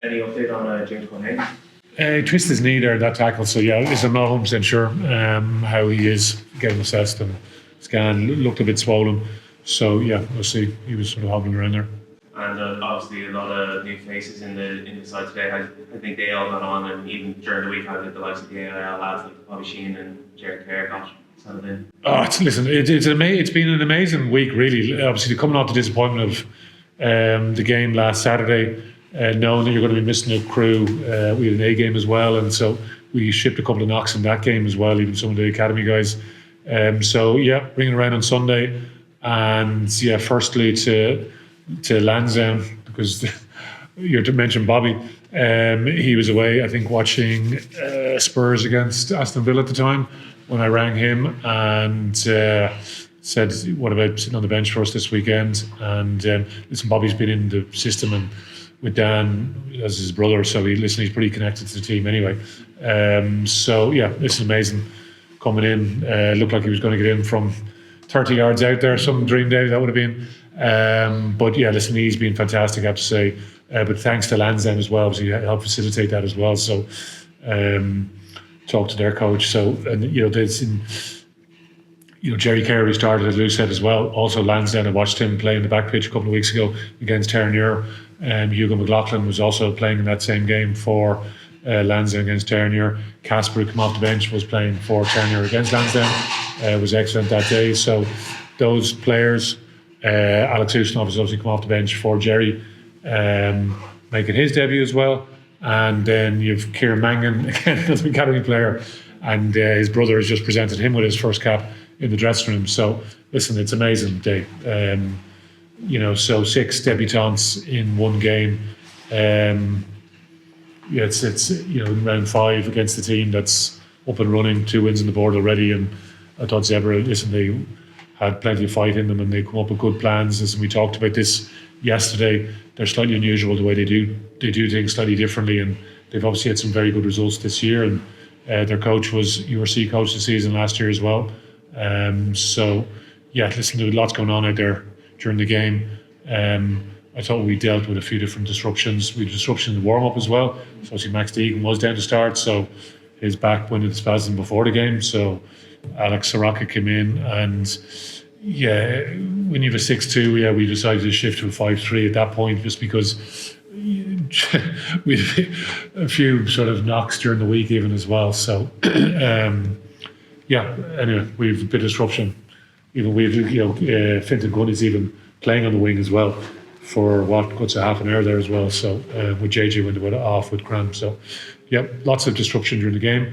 Any update on James Cullen? He twisted his knee there in that tackle, so yeah, I'm not 100% sure how he is getting assessed and scanned. Looked a bit swollen, so yeah, we'll see. He was sort of hobbling around there. And obviously a lot of new faces in the side today. I think they all got on, and even during the week had the likes of the AIL lads like Bobby Sheen and Jerry Kerr got settled in. Oh, it's been an amazing week, really. Obviously, coming off the disappointment of the game last Saturday, knowing that you're going to be missing a crew. We had an A game as well, and so we shipped a couple of knocks in that game as well, even some of the academy guys. So yeah, bringing around on Sunday, and yeah, firstly to Lansdowne, because you mentioned Bobby. He was away, I think, watching Spurs against Aston Villa at the time when I rang him and said, what about sitting on the bench for us this weekend? And listen, Bobby's been in the system and with Dan as his brother, so he's pretty connected to the team anyway. So yeah, this is amazing. Coming in, looked like he was going to get in from 30 yards out there, some dream day that would have been. But yeah, listen, he's been fantastic, I have to say. But thanks to Lansdowne as well, because he helped facilitate that as well. So talk to their coach. So, and there's Jerry Kerr, who started, as Lou said as well. Also Lansdowne, I watched him play in the back pitch a couple of weeks ago against Terranure. Hugo McLaughlin was also playing in that same game for Lansdowne against Terranure. Casper, who came off the bench, was playing for Terranure against Lansdowne. Was excellent that day. So those players, Alex Ustinov has obviously come off the bench for Jerry, making his debut as well. And then you've Kieran Mangan, again, another academy player, and his brother has just presented him with his first cap in the dressing room. So listen, it's amazing day. So 6 debutants in one game. It's round 5 against the team that's up and running, 2 wins on the board already. And I thought Zebre, they had plenty of fight in them, and they come up with good plans. As we talked about this yesterday, they're slightly unusual the way they do things slightly differently, and they've obviously had some very good results this year. And their coach was URC coach this season last year as well. So yeah, listen, there was lots going on out there during the game. I thought we dealt with a few different disruptions. We had disruption in the warm up as well. So obviously Max Deegan was down to start, so his back went into spasm before the game. So Alex Soraka came in, and yeah, when you have a 6-2, we decided to shift to a 5-3 at that point, just because we had a few sort of knocks during the week even as well. So anyway, we've a bit of disruption. Even we've Fintan Gunn is even playing on the wing as well for what's a half an hour there as well. So with JJ went off with cramp. So yeah, lots of disruption during the game.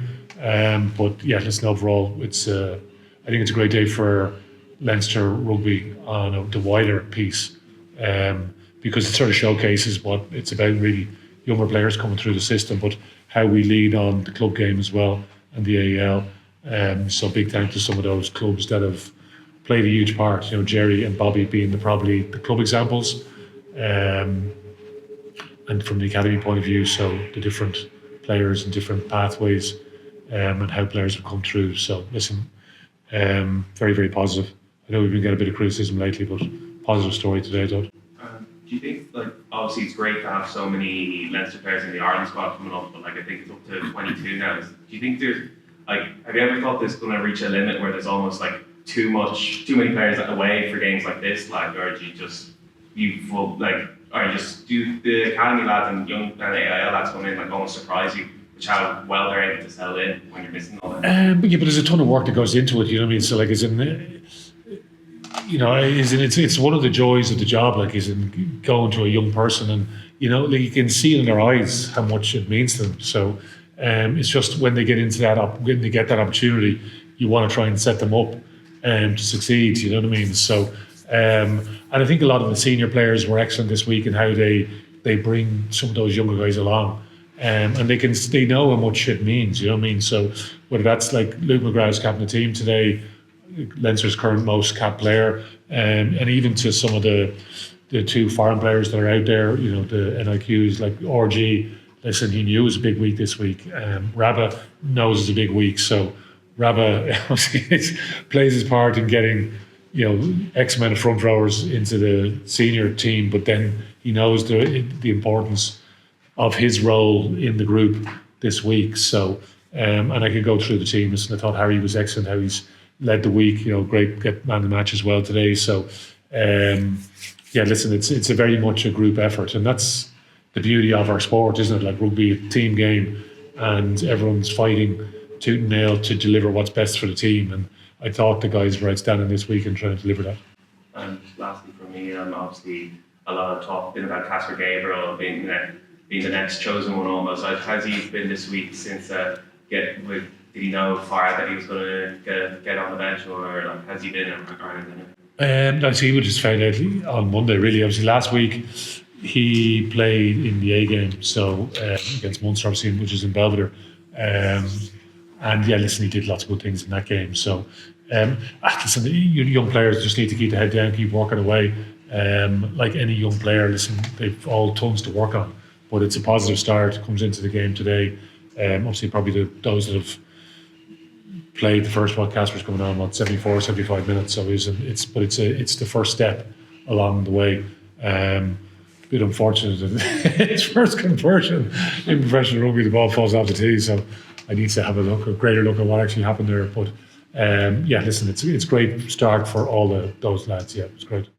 But yeah, listen, overall, I think it's a great day for Leinster rugby on the wider piece, because it sort of showcases what it's about, really, younger players coming through the system, but how we lead on the club game as well and the AEL. So big thanks to some of those clubs that have played a huge part. Jerry and Bobby being probably the club examples, and from the academy point of view, so the different players and different pathways, and how players have come through. So listen, very, very positive. I know we've been getting a bit of criticism lately, but positive story today, I thought. Do you think, obviously it's great to have so many Leinster players in the Ireland squad coming up, but I think it's up to 22 now. Do you think there's, have you ever thought this is going to reach a limit where there's almost too many players away for games like this, or do you just, or just do the academy lads and young AIL lads come in almost surprise you, which how well they're able to settle in when you're missing all that? But there's a ton of work that goes into it, you know what I mean? So it's one of the joys of the job, is in going to a young person, and you can see in their eyes how much it means to them. So it's just when they get into when they get that opportunity, you want to try and set them up to succeed. You know what I mean? So and I think a lot of the senior players were excellent this week in how they bring some of those younger guys along, and they know how much it means. You know what I mean? So whether that's Luke McGrath's captain of the team today, Leinster's current most capped player, and even to some of the 2 foreign players that are out there, the NIQs like RG. Listen, he knew it was a big week this week. Rabba knows it's a big week, so Rabba plays his part in getting X amount of front rowers into the senior team, but then he knows the importance of his role in the group this week. So, and I could go through the teams, and I thought Harry was excellent, how he's led the week, great, get man of the match as well today. So, listen, it's a very much a group effort, and that's the beauty of our sport, isn't it? Like rugby, a team game, and everyone's fighting tooth and nail to deliver what's best for the team. And I thought the guys were outstanding this week in trying to deliver that. And lastly for me, obviously a lot of talk been about Casper Gabriel being the next chosen one almost. Has he been this week since did he know far that he was going to get on the bench, or has he been or anything? He would just found out on Monday, really. Obviously last week he played in the A game, so against Munster, obviously, which is in Belvedere. He did lots of good things in that game. So, listen, young players just need to keep the head down, keep working away. Like any young player, listen, they've all tons to work on, but it's a positive start. Comes into the game today. Obviously, probably those that have played the first one, Casper's coming on 74, 75 minutes. So it's the first step along the way. A bit unfortunate that his first conversion in professional rugby, the ball falls off the tee. So I need to have a greater look at what actually happened there. But listen, it's a great start for all those lads. Yeah, it's great.